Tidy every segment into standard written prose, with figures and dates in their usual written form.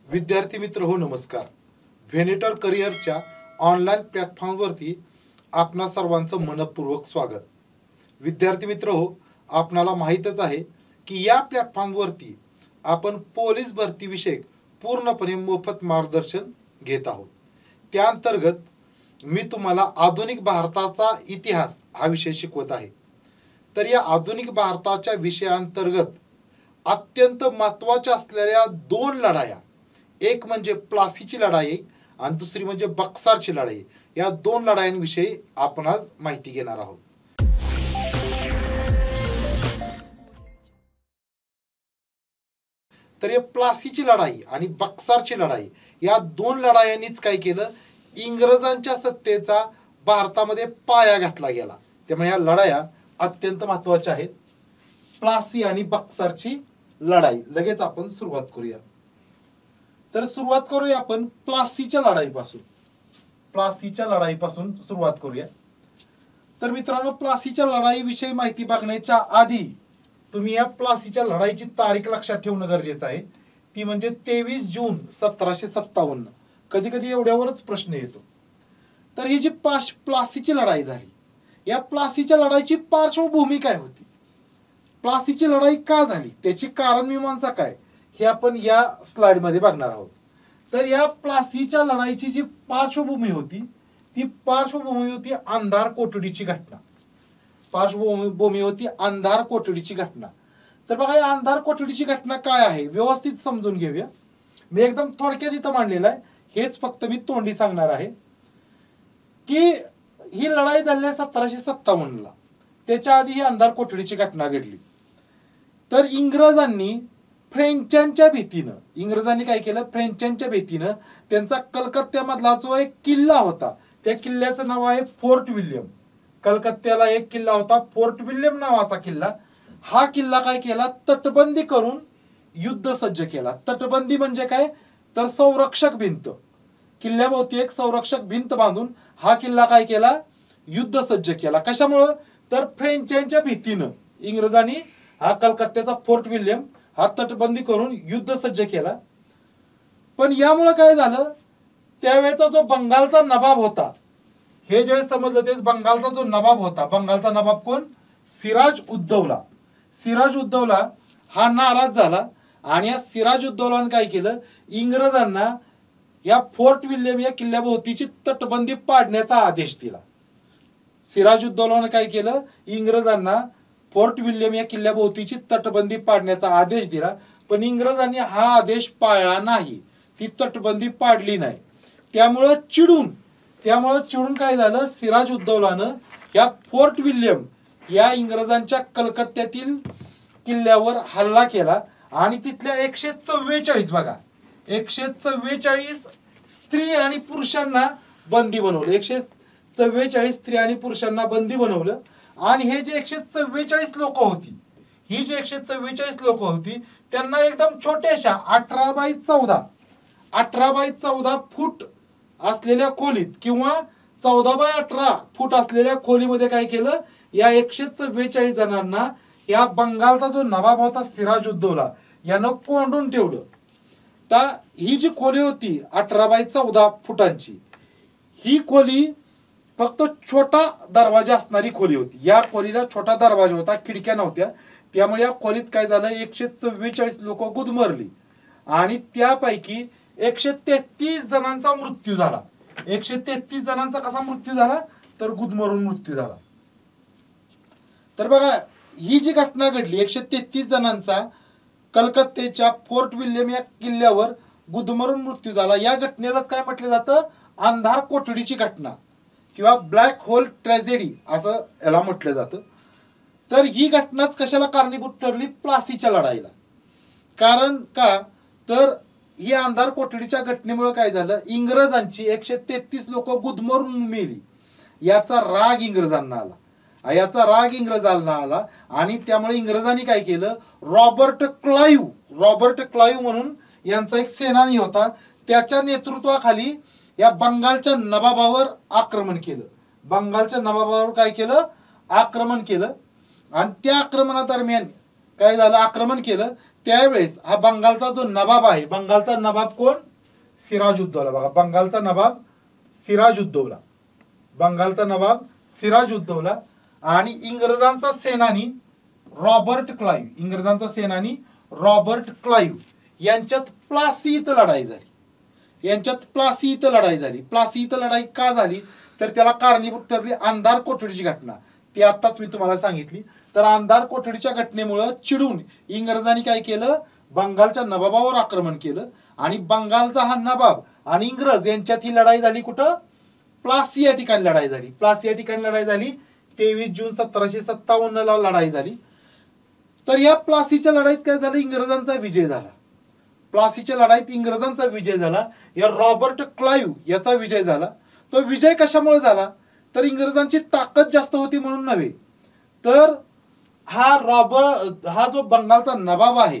विद्यार्थी मित्र हो नमस्कार. व्हेनेटर करिअरच्या ऑनलाईन प्लॅटफॉर्मवरती आपणा सर्वांचं मनपूर्वक स्वागत. विद्यार्थी मित्र हो, आपणाला माहीतच आहे की या प्लॅटफॉर्मवरती आपण पोलीस भरती विषयक पूर्णपणे मोफत मार्गदर्शन घेत आहोत. त्या अंतर्गत मी तुम्हाला आधुनिक भारताचा इतिहास हा विषय शिकवत आहे. तर या आधुनिक भारताच्या विषयांतर्गत अत्यंत महत्त्वाच्या असलेल्या दोन लढाया, एक म्हणजे प्लासीची लढाई आणि दुसरी म्हणजे बक्सारची लढाई, या दोन लढायांविषयी आपण आज माहिती घेणार आहोत. तर या प्लासीची लढाई आणि बक्सारची लढाई या दोन लढायांनीच काय केलं, इंग्रजांच्या सत्तेचा भारतामध्ये पाया घातला गेला. त्यामुळे या लढाया अत्यंत महत्त्वाच्या आहेत. प्लासी आणि बक्सारची लढाई लगेच आपण सुरुवात करूया. तर सुरुवात करूया आपण प्लासीच्या लढाईपासून. प्लासीच्या लढाईपासून सुरुवात करूया. तर मित्रांनो, प्लासीच्या लढाईविषयी माहिती बघण्याच्या आधी तुम्ही या प्लासीच्या लढाईची तारीख लक्षात ठेवणं गरजेचं आहे. ती म्हणजे 23 जून 1757. कधी कधी एवढ्यावरच प्रश्न येतो. तर ही जी प्लासीची लढाई झाली, या प्लासीच्या लढाईची पार्श्वभूमी काय होती, प्लासीची लढाई का झाली, त्याची कारण मीमांसा काय, हे आपण या स्लाइड मध्ये बघणार आहोत. तर या प्लासीच्या लढाईची जी पार्श्वभूमी होती, ती पार्श्वभूमी होती अंधार कोठडीची घटना. पार्श्वभूमी होती अंधार कोठडीची घटना. तर बघा, या अंधार कोठडीची घटना काय आहे व्यवस्थित समजून घेऊया. मी एकदम थोडक्यात इथं मांडलेलं आहे, हेच फक्त मी तोंडी सांगणार आहे की ही लढाई झाली 1757ला. त्याच्या आधी ही अंधार कोठडीची घटना घडली. तर इंग्रजांनी फ्रेंचांच्या भीतीनं, इंग्रजांनी काय केलं, फ्रेंचांच्या भीतीनं त्यांचा कलकत्त्यामधला जो एक किल्ला होता, त्या किल्ल्याचं नाव आहे फोर्ट विल्यम. कलकत्त्याला एक किल्ला होता, फोर्ट विल्यम नावाचा किल्ला. हा किल्ला काय केला, तटबंदी करून युद्ध सज्ज केला. तटबंदी म्हणजे काय, तर संरक्षक भिंत, किल्ल्याभोवती एक संरक्षक भिंत बांधून हा किल्ला काय केला, युद्ध सज्ज केला. कशामुळं, तर फ्रेंचांच्या भीतीनं इंग्रजांनी हा कलकत्त्याचा फोर्ट विल्यम हा तटबंदी करून युद्ध सज्ज केला. पण यामुळे काय झालं, त्यावेळेचा जो बंगालचा नवाब होता, हे जे समजलं तेच बंगालचा जो नवाब होता, बंगालचा नवाब कोण, सिराज उद्दौला. सिराज उद्दौला हा नाराज झाला आणि या सिराज उद्दौलाने काय केलं, इंग्रजांना या फोर्ट विल्यम या किल्ल्याभोवतीची तटबंदी पाडण्याचा आदेश दिला. सिराज उद्दौलाने काय केलं, इंग्रजांना फोर्ट विल्यम या किल्ल्याभोवतीची तटबंदी पाडण्याचा आदेश दिला. पण इंग्रजांनी हा आदेश पाळला नाही, ती तटबंदी पाडली नाही. त्यामुळं चिडून काय झालं, सिराज उद्दौलानं या फोर्ट विल्यम या इंग्रजांच्या कलकत्त्यातील किल्ल्यावर हल्ला केला आणि तिथल्या 144, बघा 144 स्त्री आणि पुरुषांना बंदी बनवलं. 144 स्त्री आणि पुरुषांना बंदी बनवलं. आणि हे जे 144 लोक होती, ही जी 144 लोक होती, त्यांना एकदम छोट्याशा 18 बाय 14 फूट असलेल्या खोलीत किंवा 14 बाय 18 फूट असलेल्या खोलीमध्ये काय केलं, या 144 जणांना या बंगालचा जो नवाब होता सिराज उद्दौला यानं कोंडून ठेवलं. तर ही जी खोली होती 18 बाय 14 फुटांची, ही खोली फक्त छोटा दरवाजा असणारी खोली होती. या खोलीला छोटा दरवाजा होता, खिडक्या नव्हत्या. त्यामुळे या खोलीत काय झालं, 144 लोक गुदमरली आणि त्यापैकी 133 जणांचा मृत्यू झाला. 133 जणांचा कसा मृत्यू झाला, तर गुदमरून मृत्यू झाला. तर बघा, ही जी घटना घडली, 133 जणांचा कलकत्त्याच्या फोर्ट विल्यम या किल्ल्यावर गुदमरून मृत्यू झाला. या घटनेलाच काय म्हटलं जातं, अंधार कोठडीची घटना किंवा ब्लॅक होल ट्रॅजेडी असं याला म्हटलं जातं. तर ही घटनाच कशाला कारणीभूत ठरली, प्लासीच्या लढाईला. कारण का, तर ही अंधार कोठडीच्या घटनेमुळे काय झालं, इंग्रजांची 133 लोक गुदमरून मेली. याचा राग इंग्रजांना आला आणि त्यामुळे इंग्रजांनी काय केलं, रॉबर्ट क्लाईव्ह म्हणून यांचा एक सेनानी होता, त्याच्या नेतृत्वाखाली या बंगालच्या नवाबावर आक्रमण केलं. बंगालच्या नवाबावर काय केलं, आक्रमण केलं. आणि त्या आक्रमणादरम्यान काय झालं, आक्रमण केलं त्यावेळेस हा बंगालचा जो नवाब आहे, बंगालचा नवाब कोण? सिराजुद्दौला. बघा, बंगालचा नवाब सिराजुद्दौला, बंगालचा नवाब सिराजुद्दौला आणि इंग्रजांचा सेनानी रॉबर्ट क्लाइव्ह, इंग्रजांचा सेनानी रॉबर्ट क्लाइव्ह यांच्यात प्लासी इथं लढाई झाली. यांच्यात प्लासी इथं लढाई झाली. प्लासी इथं लढाई का झाली तर त्याला कारणीभूत ठरली अंधार कोठडीची घटना. ती आत्ताच मी तुम्हाला सांगितली. तर अंधार कोठडीच्या घटनेमुळं चिडून इंग्रजांनी काय केलं, बंगालच्या नवाबावर आक्रमण केलं आणि बंगालचा हा नवाब आणि इंग्रज यांच्यात ही लढाई झाली. कुठं? प्लासी या ठिकाणी लढाई झाली. प्लासी या ठिकाणी लढाई झाली. 23 जून 1757 ला लढाई झाली. तर या प्लासीच्या लढाईत काय झालं, इंग्रजांचा विजय झाला. प्लासीच्या लढाईत इंग्रजांचा विजय झाला. या रॉबर्ट क्लाइव्ह याचा विजय झाला. तो विजय कशामुळे झाला तर इंग्रजांची ताकद जास्त होती म्हणून नव्हे, तर हा जो बंगालचा नवाब आहे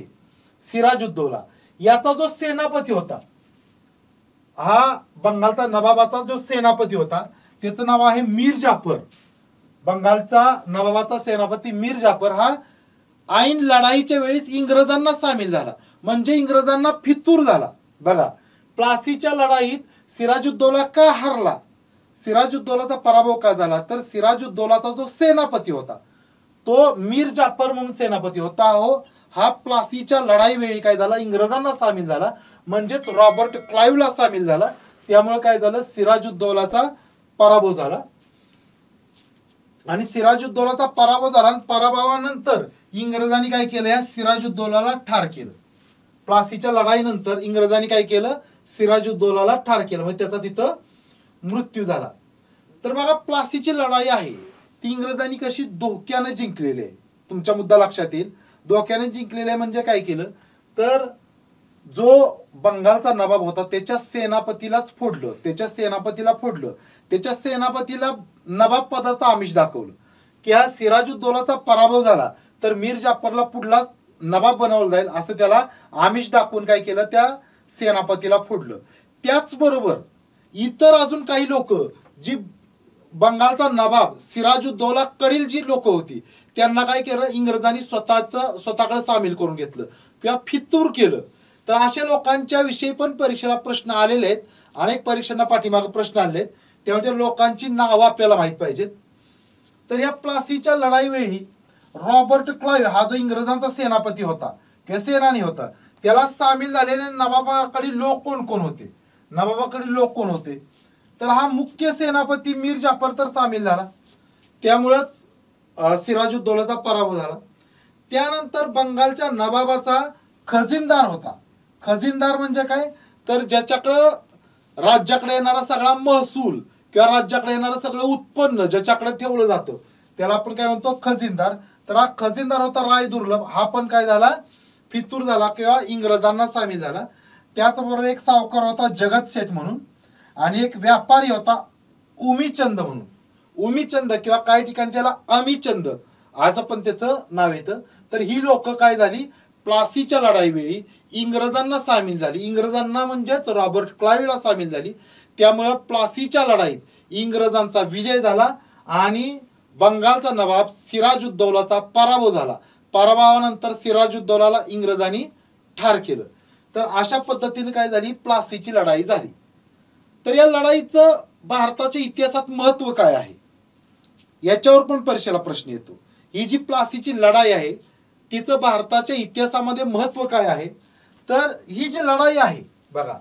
सिराजुद्दौला याचा जो सेनापती होता, हा बंगालचा नवाबाचा जो सेनापती होता त्याचं नाव आहे मीर जाफर. बंगालचा नवाबाचा सेनापती मीर जाफर हा ऐन लढाईच्या वेळेस इंग्रजांना सामील झाला, म्हणजे इंग्रजांना फितूर झाला. बघा, प्लासीच्या लढाईत सिराजुद्दौला का हरला, सिराजुद्दौलाचा पराभव का झाला तर सिराजुद्दौलाचा जो सेनापती होता तो मीर जाफर म्हणून सेनापती होता, हो हा प्लासीच्या लढाई वेळी काय झाला, इंग्रजांना सामील झाला, म्हणजेच रॉबर्ट क्लाइव्हला सामील झाला. त्यामुळे काय झालं, सिराजुद्दौलाचा पराभव झाला. आणि सिराजुद्दौलाचा पराभव झाला आणि पराभवानंतर इंग्रजांनी काय केलं, या सिराजुद्दौलाला ठार केलं. प्लासीच्या लढाईनंतर इंग्रजांनी काय केलं, सिराजुद्दौलाला ठार केलं, म्हणजे त्याचा तिथं मृत्यू झाला. तर बघा, प्लासीची लढाई आहे ती इंग्रजांनी कशी धोक्याने जिंकलेली आहे. तुमच्या मुद्दा लक्षात येईल, धोक्याने जिंकलेले म्हणजे काय केलं तर जो बंगालचा नवाब होता त्याच्या सेनापतीलाच फोडलं, त्याच्या सेनापतीला नवाब पदाचं आमिष दाखवलं की हा सिराजुद्दौलाचा पराभव झाला तर मीर जाफरला पुढला नवाब बनवलं जाईल असं त्याला आमिष दाखवून काय केलं, त्या सेनापतीला फोडलं. त्याचबरोबर इतर अजून काही लोक जी बंगालचा नवाब सिराजुद्दौला कडील जी लोक होती त्यांना काय केलं, इंग्रजांनी स्वतःकडे सामील करून घेतलं किंवा फितूर केलं. तर अशा लोकांच्या विषयी पण परीक्षेला प्रश्न आलेले आहेत. अनेक परीक्षांना पाठीमागे प्रश्न आले आहेत, त्यामुळे लोकांची नावं आपल्याला माहीत पाहिजेत. तर या प्लासीच्या लढाई वेळी रॉबर्ट क्लाइव्ह हा जो इंग्रजांचा सेनापती होता किंवा सेनानी होता त्याला सामील झालेले नवाबाकडील लोक कोण होते, तर हा मुख्य सेनापती मीर जाफर तर सामील झाला, त्यामुळेच सिराजुद्दौलाचा पराभव झाला. त्यानंतर बंगालच्या नवाबाचा खजिनदार होता. खजिनदार म्हणजे काय तर ज्याच्याकडं राज्याकडे येणारा सगळा महसूल किंवा राज्याकडे येणारं सगळं उत्पन्न ज्याच्याकडे ठेवलं जातं त्याला आपण काय म्हणतो, खजिनदार. तर हा खजिनदार होता राय दुर्लभ, हा पण काय झाला, फितूर झाला किंवा इंग्रजांना सामील झाला. त्याचबरोबर एक सावकार होता जगत सेठ म्हणून आणि एक व्यापारी होता उमीचंद म्हणून. उमीचंद किंवा काही ठिकाणी त्याला अमीचंद असं पण त्याचं नाव येतं. तर ही लोक काय झाली, प्लासीच्या लढाई वेळी इंग्रजांना सामील झाली, इंग्रजांना म्हणजेच रॉबर्ट क्लाइव्हला सामील झाली. त्यामुळे प्लासीच्या लढाईत इंग्रजांचा विजय झाला आणि बंगालचा नवाब सिराजुद्दौलाचा पराभव झाला. पराभवानंतर सिराजुद्दौलाला इंग्रजांनी ठार केलं. तर अशा पद्धतीने काय झाली, प्लासीची लढाई झाली. तर या लढाईचं भारताच्या इतिहासात महत्व काय आहे याच्यावर पण परीक्षेला प्रश्न येतो. ही जी प्लासीची लढाई आहे तिचं भारताच्या इतिहासामध्ये महत्व काय आहे तर ही जी लढाई आहे बघा,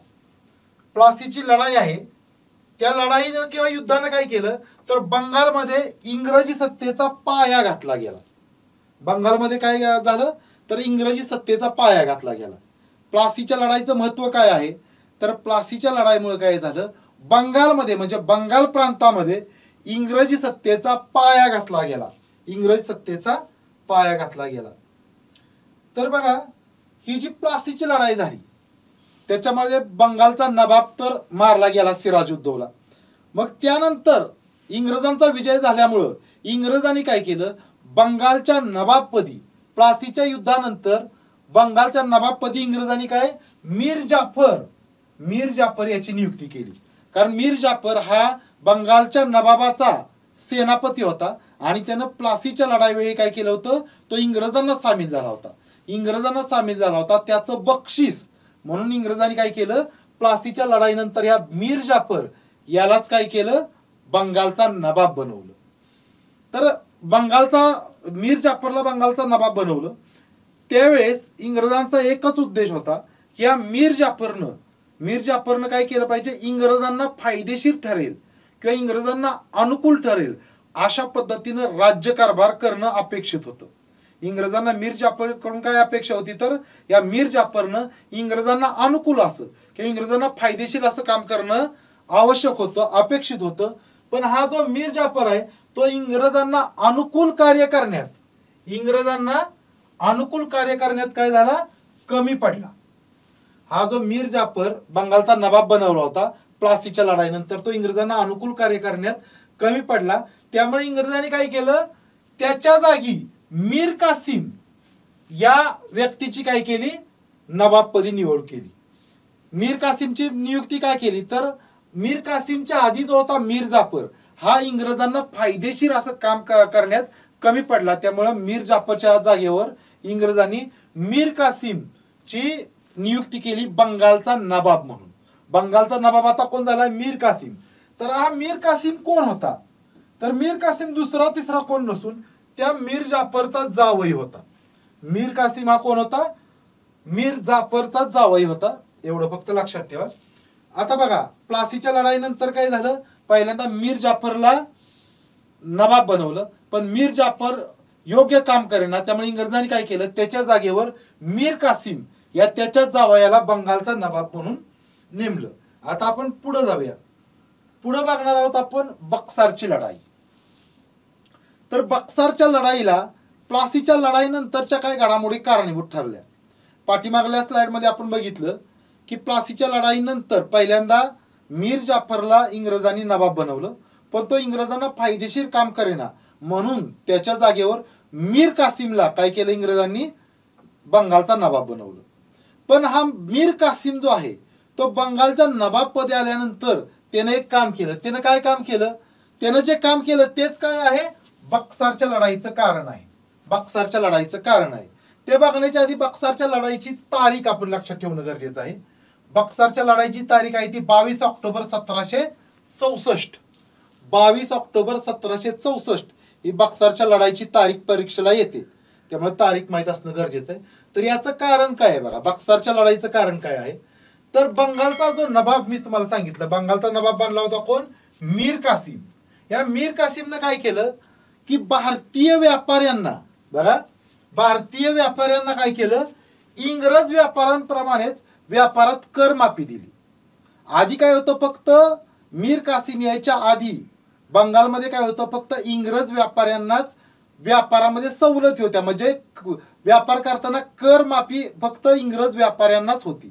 प्लासीची लढाई आहे, त्या लढाईनं किंवा युद्धानं काय केलं तर बंगालमध्ये इंग्रजी सत्तेचा पाया घातला गेला. बंगालमध्ये काय झालं तर इंग्रजी सत्तेचा पाया घातला गेला. प्लासीच्या लढाईचं महत्व काय आहे तर प्लासीच्या लढाईमुळे काय झालं, बंगालमध्ये म्हणजे बंगाल प्रांतामध्ये इंग्रजी सत्तेचा पाया घातला गेला, इंग्रजी सत्तेचा पाया घातला गेला. तर बघा, ही जी प्लासीची लढाई झाली त्याच्यामध्ये बंगालचा नवाब तर मारला गेला सिराजुद्दौला. मग त्यानंतर इंग्रजांचा विजय झाल्यामुळं इंग्रजांनी काय केलं, बंगालच्या नवाबपदी प्लासीच्या युद्धानंतर बंगालच्या नवाबपदी इंग्रजांनी काय मीर जाफर याची नियुक्ती केली. कारण मीर जाफर हा बंगालच्या नवाबाचा सेनापती होता आणि त्यानं प्लासीच्या लढाईवेळी काय केलं होतं, तो इंग्रजांना सामील झाला होता. इंग्रजांना सामील झाला होता त्याचं बक्षीस म्हणून इंग्रजांनी काय केलं, प्लासीच्या लढाईनंतर या मीर जाफर यालाच काय केलं, बंगालचा नवाब बनवलं. तर मीर जाफरला बंगालचा नवाब बनवलं. त्यावेळेस इंग्रजांचा एकच उद्देश होता की या मीर जाफरनं काय केलं पाहिजे, इंग्रजांना फायदेशीर ठरेल किंवा इंग्रजांना अनुकूल ठरेल अशा पद्धतीनं राज्यकारभार करणं अपेक्षित होतं. इंग्रजांना मीर जाफरकडून काय अपेक्षा होती, तर या मीर जाफरनं इंग्रजांना अनुकूल असं किंवा इंग्रजांना फायदेशीर असं काम करणं आवश्यक होतं, अपेक्षित होतं. पण हा जो मीर जाफर आहे तो इंग्रजांना अनुकूल कार्य करण्यात काय झाला, कमी पडला. हा जो मीर जाफर बंगालचा नवाब बनवला होता प्लासीच्या लढाईनंतर, तो इंग्रजांना अनुकूल कार्य करण्यात कमी पडला. त्यामुळे इंग्रजांनी काय केलं, त्याच्या जागी मीर कासिम या व्यक्तीची काय केली, नवाबपदी निवड केली. मीर कासिमची नियुक्ती काय केली, तर मीर कासिमच्या आधी जो होता मीर जाफर हा इंग्रजांना फायदेशीर असं काम करण्यात कमी पडला. त्यामुळे मीर जाफरच्या जागेवर इंग्रजांनी मीर कासिमची नियुक्ती केली बंगालचा नवाब म्हणून. बंगालचा नवाब आता कोण झाला, मीर कासिम. तर हा मीर कासिम कोण होता, तर मीर कासिम दुसरा तिसरा कोण नसून त्या मीर जाफरचा जावई होता. मीर कासिम हा कोण होता, मीर जाफरचा जावई होता. एवढं फक्त लक्षात ठेवा. आता बघा, प्लासीच्या लढाईनंतर काय झालं, पहिल्यांदा मीर जाफरला नवाब बनवलं, पण मीर जाफर योग्य काम करेना. त्यामुळे इंग्रजांनी काय केलं, त्याच्या जागेवर मीर कासिम या त्याच्या जावयाला बंगालचा नवाब म्हणून नेमलं. आता आपण पुढे जाऊया. पुढे बघणार आहोत आपण बक्सारची लढाई. तर बक्सारच्या लढाईला प्लासीच्या लढाईनंतरच्या काय घडामोडी कारणीभूत ठरल्या. पाठीमागल्या स्लाइडमध्ये आपण बघितलं की प्लासीच्या लढाईनंतर पहिल्यांदा मीर जाफरला इंग्रजांनी नवाब बनवलं, पण तो इंग्रजांना फायदेशीर काम करेना म्हणून त्याच्या जागेवर मीर कासिमला काय केलं, इंग्रजांनी बंगालचा नवाब बनवलं. पण हा मीर कासिम जो आहे तो बंगालच्या नवाब पदी आल्यानंतर त्याने एक काम केलं. त्यानं काय काम केलं, त्यानं जे काम केलं तेच काय आहे, बक्सारच्या लढाईचं कारण आहे. बक्सारच्या लढाईचं कारण आहे ते बघण्याच्या आधी बक्सारच्या लढाईची तारीख आपण लक्षात ठेवणं गरजेचं आहे. बक्सारच्या लढाईची तारीख आहे ती 22 ऑक्टोबर 1764. 22 ऑक्टोबर 1764 ही बक्सारच्या लढाईची तारीख परीक्षेला येते, त्यामुळे तारीख माहित असणं गरजेचं आहे. तर याचं कारण काय आहे बघा, बक्सारच्या लढाईचं कारण काय आहे, तर बंगालचा जो नवाब मी तुम्हाला सांगितलं, बंगालचा नवाब बनला होता कोण, मीर कासिम. या मीर कासिमनं काय केलं की भारतीय व्यापाऱ्यांना काय केलं, इंग्रज व्यापाऱ्यांप्रमाणेच व्यापारात कर माफी दिली. आधी काय होतं, फक्त मीर कासिम यायच्या आधी बंगालमध्ये काय होतं, फक्त इंग्रज व्यापाऱ्यांनाच व्यापारामध्ये सवलती होत्या. म्हणजे व्यापार करताना कर माफी फक्त इंग्रज व्यापाऱ्यांनाच होती.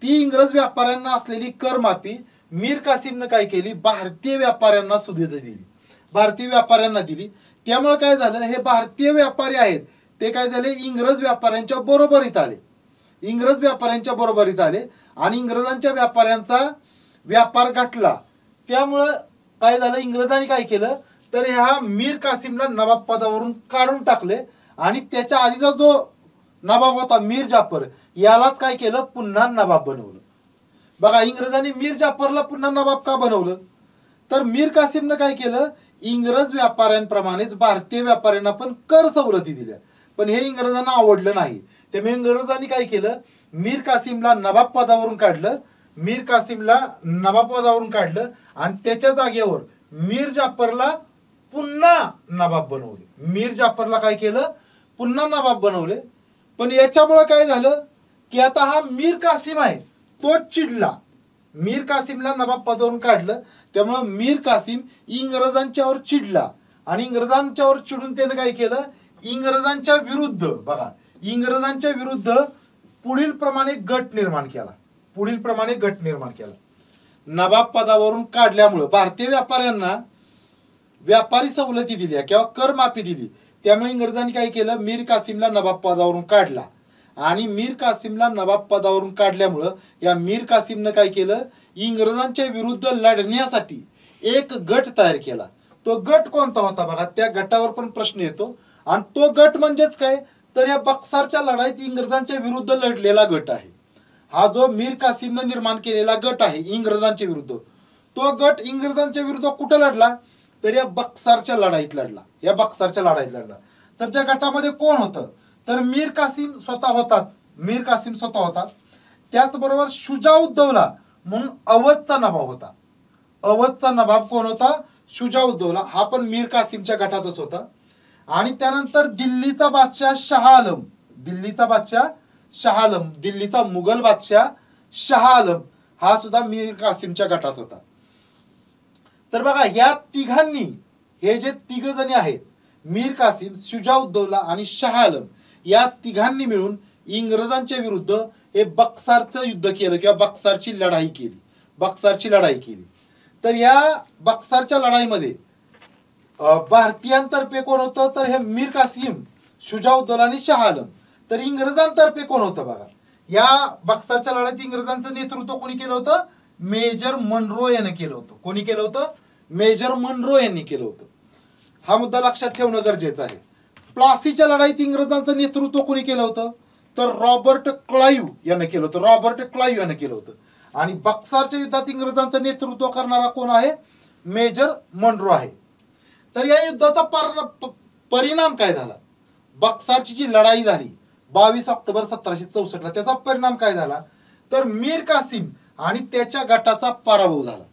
ती इंग्रज व्यापाऱ्यांना असलेली कर माफी मीर कासिमनं काय केली, भारतीय व्यापाऱ्यांना सुविधा दिली, भारतीय व्यापाऱ्यांना दिली. त्यामुळे काय झालं, हे भारतीय व्यापारी आहेत ते काय झाले, इंग्रज व्यापाऱ्यांच्या बरोबरीत आले आणि इंग्रजांच्या व्यापाऱ्यांचा व्यापार घटला. त्यामुळं काय झालं, इंग्रजांनी काय केलं, तर ह्या मीर कासिमला नवाब पदावरून काढून टाकले आणि त्याच्या आधीचा जो नवाब होता मीर जाफर यालाच काय केलं, पुन्हा नवाब बनवलं. बघा, इंग्रजांनी मीर जाफरला पुन्हा नवाब का बनवलं, तर मीर कासिमनं काय केलं, इंग्रज व्यापाऱ्यांप्रमाणेच भारतीय व्यापाऱ्यांना पण कर सवलती दिल्या, पण हे इंग्रजांना आवडलं नाही. त्यामुळे इंग्रजांनी काय केलं, मीर कासिमला नवाब पदावरून काढलं आणि त्याच्या जागेवर मीर जाफरला पुन्हा नवाब बनवले. मीर जाफरला काय केलं, पुन्हा नवाब बनवले. पण याच्यामुळे काय झालं की आता हा मीर कासिम आहे तोच चिडला. मीर कासिमला नवाब पदावरून काढलं, त्यामुळे मीर कासिम इंग्रजांच्यावर चिडला आणि इंग्रजांच्यावर चिडून त्याने काय केलं, इंग्रजांच्या विरुद्ध पुढील प्रमाणे गट निर्माण केला. नवाब पदावरून काढल्यामुळे भारतीय व्यापाऱ्यांना व्यापारी सवलती दिल्या किंवा कर माफी दिली. त्यामुळे इंग्रजांनी काय केलं, मीर कासिमला नवाब पदावरून काढला आणि मीर कासिमला नवाब पदावरून काढल्यामुळं या मीर कासिमनं काय केलं, इंग्रजांच्या विरुद्ध लढण्यासाठी एक गट तयार केला. तो गट कोणता होता बघा, त्या गटावर पण प्रश्न येतो आणि तो गट म्हणजेच काय, तर या बक्सारच्या लढाईत इंग्रजांच्या विरुद्ध लढलेला गट आहे. हा जो मीर कासिमने निर्माण केलेला गट आहे इंग्रजांच्या विरुद्ध, तो गट इंग्रजांच्या विरुद्ध कुठं लढला, तर या बक्सारच्या लढाईत लढला. या बक्सारच्या लढाईत लढला. तर त्या गटामध्ये कोण होतं, तर मीर कासिम स्वतः होताच. मीर कासिम स्वतः होता. त्याचबरोबर शुजाउद्दौला म्हणून अवधचा नवाब होता. अवधचा नवाब कोण होता, शुजाउद्दौला. हा पण मीर कासिमच्या गटातच होता. आणि त्यानंतर दिल्लीचा बादशाह शाह आलम, दिल्लीचा बादशाह शाह आलम, दिल्लीचा मुघल बादशाह शाह आलम हा सुद्धा मीर कासिमच्या गटात होता. तर बघा या तिघांनी, हे जे तिघ जणी आहेत मीर कासिम, शुजाउद्दौला आणि शाह आलम, या तिघांनी मिळून इंग्रजांच्या विरुद्ध हे बक्सारचं युद्ध केलं किंवा बक्सारची लढाई केली. बक्सारची लढाई केली. तर या बक्सारच्या लढाईमध्ये भारतीयांतर्फे कोण होतं, तर हे मीर कासिम, शुजाउद्दौला आणि शाह आलम. तर इंग्रजांतर्फे कोण होतं बघा, या बक्सारच्या लढाईत इंग्रजांचं नेतृत्व कोणी केलं होतं, मेजर मनरो याने केलं होतं. कोणी केलं होतं, मेजर मनरो यांनी केलं होतं. हा मुद्दा लक्षात ठेवणं गरजेचं आहे. प्लासीच्या लढाईत इंग्रजांचं नेतृत्व कोणी केलं होतं, तर रॉबर्ट क्लाइव्ह याने केलं होतं. रॉबर्ट क्लाइव्ह याने केलं होतं. आणि बक्सारच्या युद्धात इंग्रजांचं नेतृत्व करणारा कोण आहे, मेजर मनरो आहे. तर या युद्धाचा परिणाम काय झाला, बक्सारची जी लढाई झाली 22 ऑक्टोबर 1764 ला, त्याचा परिणाम काय झाला, तर मीर कासिम आणि त्याच्या गटाचा पराभव झाला.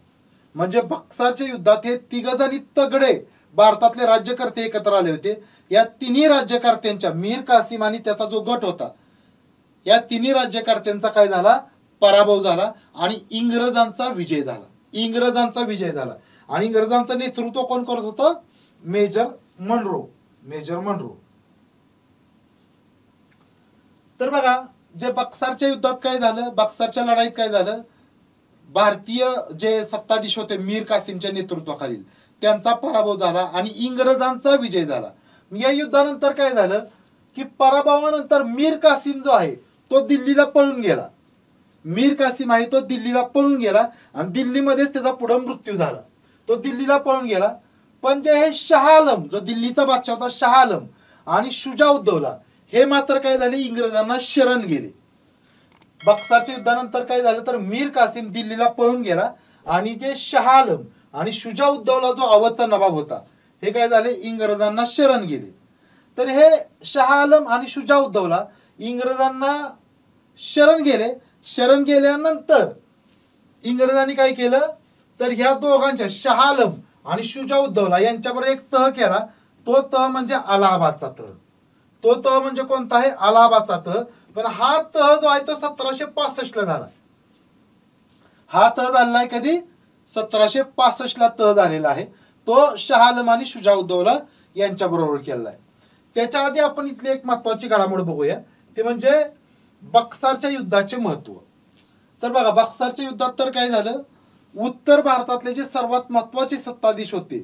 म्हणजे बक्सारच्या युद्धात हे तिघजणी तगडे भारतातले राज्यकर्ते एकत्र आले होते. या तिन्ही राज्यकर्त्यांच्या, मीर कासिम आणि त्याचा जो गट होता, या तिन्ही राज्यकर्त्यांचा काय झाला, पराभव झाला आणि इंग्रजांचा विजय झाला. इंग्रजांचा विजय झाला. आणि इंग्रजांचं नेतृत्व कोण करत होतं, मेजर मनरो. Major Munro. तर बघा जे बक्सारच्या युद्धात काय झालं, बक्सारच्या लढाईत काय झालं, भारतीय जे सत्ताधीश होते मीर कासिमच्या नेतृत्वाखालील, त्यांचा पराभव झाला आणि इंग्रजांचा विजय झाला. या युद्धानंतर काय झालं की पराभवानंतर मीर कासिम जो आहे तो दिल्लीला पळून गेला. मीर कासिम आहे तो दिल्लीला पळून गेला आणि दिल्लीमध्येच त्याचा पुढे मृत्यू झाला. तो दिल्लीला पळून गेला. पण जे हे शाह आलम, जो दिल्लीचा बादशाह होता शाह आलम आणि शुजाउद्दौला, हे मात्र काय झाले, इंग्रजांना शरण गेले. बक्सारच्या युद्धानंतर काय झालं, तर मीर कासिम दिल्लीला पळून गेला आणि जे शाह आलम आणि शुजाउद्दौला जो अवधचा नवाब होता, हे काय झाले, इंग्रजांना शरण गेले. तर हे शाह आलम आणि शुजाउद्दौला इंग्रजांना शरण गेले. शरण गेल्यानंतर इंग्रजांनी काय केलं, तर ह्या दोघांच्या, शाह आलम आणि शुजाउद्दौला यांच्याबरोबर एक तह केला. तो तह म्हणजे अलाहाबादचा तह. तो तह म्हणजे कोणता आहे, अलाहाबादचा तह. पण हा तह जो आहे तो 1765 ला झाला. हा तह झालेला आहे कधी, 1765 ला तह झालेला आहे. तो शाह आलम आणि शुजाउद्दौला यांच्या बरोबर केलेला आहे. त्याच्या आधी आपण इथली एक महत्वाची घडामोड बघूया, ते म्हणजे बक्सारच्या युद्धाचे महत्व. तर बघा बक्सारच्या युद्धात तर काय झालं, उत्तर भारतातले जे सर्वात महत्वाचे सत्ताधीश होते,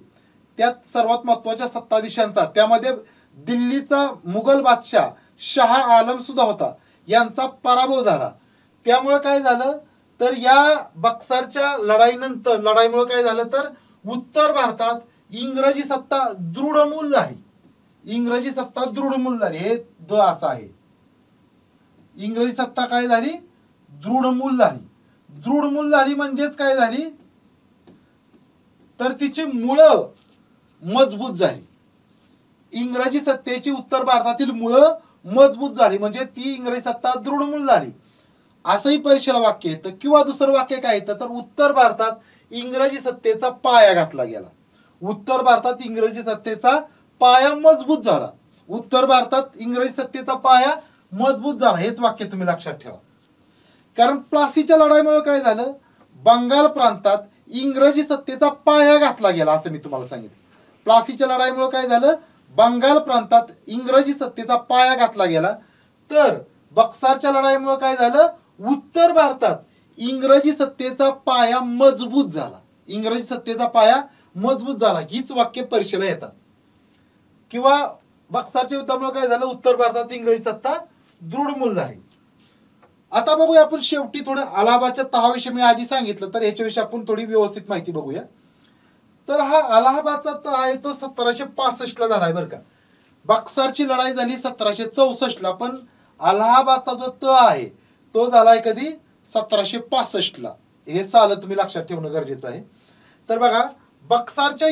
त्यात सर्वात महत्वाच्या सत्ताधीशांचा, त्यामध्ये दिल्लीचा मुघल बादशाह शाह आलम सुद्धा होता, यांचा पराभव झाला. त्यामुळे काय झालं, तर या बक्सारच्या लढाईमुळे काय झालं, तर उत्तर भारतात इंग्रजी सत्ता दृढमूल झाली. इंग्रजी सत्ता दृढमूल झाली. हे द असं आहे, इंग्रजी सत्ता काय झाली, दृढमूल झाली. दृढमूल झाली म्हणजेच काय झाली, तर तिची मुळं मजबूत झाली. इंग्रजी सत्तेची उत्तर भारतातील मुळं मजबूत झाली म्हणजे ती इंग्रजी सत्ता दृढमूल झाली, असंही परीक्षेला वाक्य येतं. किंवा दुसरं वाक्य काय येतं, तर उत्तर भारतात इंग्रजी सत्तेचा पाया घातला गेला. उत्तर भारतात इंग्रजी सत्तेचा पाया मजबूत झाला. उत्तर भारतात इंग्रजी सत्तेचा पाया मजबूत झाला, हेच वाक्य तुम्ही लक्षात ठेवा. कारण प्लासीच्या लढाईमुळे काय झालं, बंगाल प्रांतात इंग्रजी सत्तेचा पाया घातला गेला, असं मी तुम्हाला सांगितलं. प्लासीच्या लढाईमुळे काय झालं, बंगाल प्रांतात इंग्रजी सत्तेचा पाया घातला गेला. तर बक्सारच्या लढाईमुळे काय झालं, उत्तर भारतात इंग्रजी सत्तेचा पाया मजबूत झाला. इंग्रजी सत्तेचा पाया मजबूत झाला, हीच वाक्य परीक्षेला येतात. किंवा बक्सारच्या युद्धामुळे काय झालं, उत्तर भारतात इंग्रजी सत्ता दृढमूल झाली. आता बघूया आपण शेवटी थोडं अलाहाबादच्या तहाविषयी मी आधी सांगितलं, तर याच्याविषयी आपण थोडी व्यवस्थित माहिती बघूया. तर हा अलाहाबादचा तह आहे तो 1765 ला झालाय बरं का. बक्सारची लढाई झाली 1764ला, पण अलाहाबादचा जो तह आहे तो झालाय कधी 1765ला. हे साल तुम्ही लक्षात ठेवणं गरजेचं आहे. तर बघा, बक्सारच्या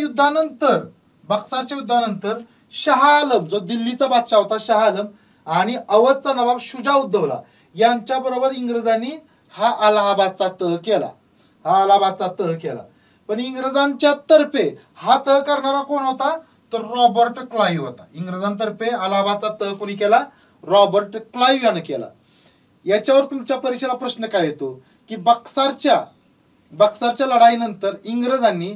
युद्धानंतर शाह आलम जो दिल्लीचा बादशाह होता, शाह आलम आणि अवधचा नवाब शुजाउद्दौला यांच्या बरोबर इंग्रजांनी हा अलाहाबादचा तह केला. पण इंग्रजांच्या तर्फे हा तह करणारा कोण होता, तर रॉबर्ट क्लाइव्ह होता. इंग्रजांतर्फे अलाहाबादचा तह कोणी केला, रॉबर्ट क्लाइव्ह यानं केला. याच्यावर तुमच्या परीक्षेला प्रश्न काय येतो की बक्सारच्या लढाईनंतर इंग्रजांनी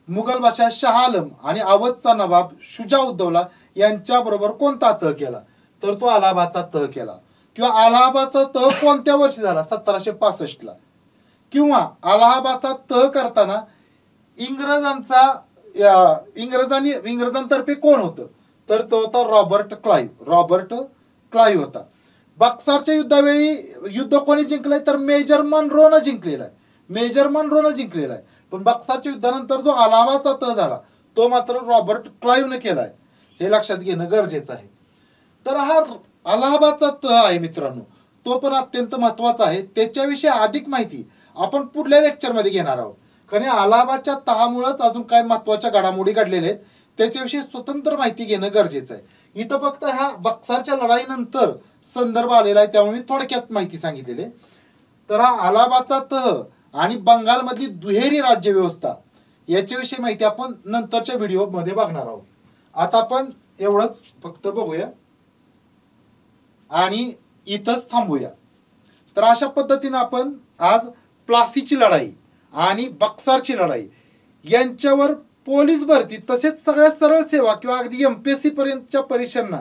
मुघल बादशाह शाह आलम आणि अवधचा नवाब शुजाउद्दौला यांच्या बरोबर कोणता तह केला, तर तो अलाहाबादचा तह केला. किंवा अलाहाबादचा तह कोणत्या वर्षी झाला, 1765ला. किंवा अलाहाबादचा तह करताना इंग्रजांतर्फे कोण होतं, तर तो होता रॉबर्ट क्लाइव्ह होता. बक्सारच्या युद्धावेळी युद्ध कोणी जिंकलंय, तर मेजर मनरोनं जिंकलेला आहे. पण बक्सारच्या युद्धानंतर जो अलाहाबादचा तह झाला तो मात्र रॉबर्ट क्लाइव्हने केलाय, हे लक्षात घेणं गरजेचं आहे. तर हा अलाहाबादचा तह आहे मित्रांनो, तो पण अत्यंत महत्वाचा आहे. त्याच्याविषयी अधिक माहिती आपण पुढल्या लेक्चरमध्ये घेणार आहोत. कारण अलाहाबादच्या तहामुळेच अजून काय महत्वाच्या घडामोडी घडलेल्या आहेत, त्याच्याविषयी स्वतंत्र माहिती घेणं गरजेचं आहे. इथं फक्त ह्या बक्सारच्या लढाईनंतर संदर्भ आलेला आहे, त्यामुळे मी थोडक्यात माहिती सांगितलेली. तर हा अलाहाबादचा तह आणि बंगालमधली दुहेरी राज्य व्यवस्था याच्याविषयी माहिती आपण नंतरच्या व्हिडिओमध्ये बघणार आहोत. आता आपण एवढंच फक्त बघूया आणि इथंच थांबूया. तर अशा पद्धतीने आपण आज प्लासीची लढाई आणि बक्सारची लढाई यांच्यावर पोलीस भरती तसेच सगळ्या सरळ सेवा किंवा अगदी MPSC पर्यंतच्या परीक्षांना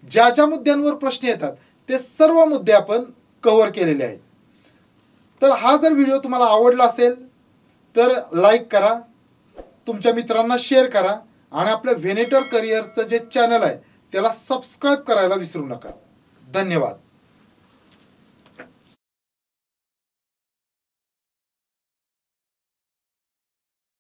ज्या ज्या मुद्द्यांवर प्रश्न येतात ते सर्व मुद्दे आपण कव्हर केलेले आहेत. तर हा जर व्हिडिओ तुम्हाला आवडला असेल तर लाईक करा, तुमच्या मित्रांना शेअर करा आणि आपल्या व्हेनेटर करिअरचं जे चॅनल आहे त्याला सबस्क्राईब करायला विसरू नका. धन्यवाद.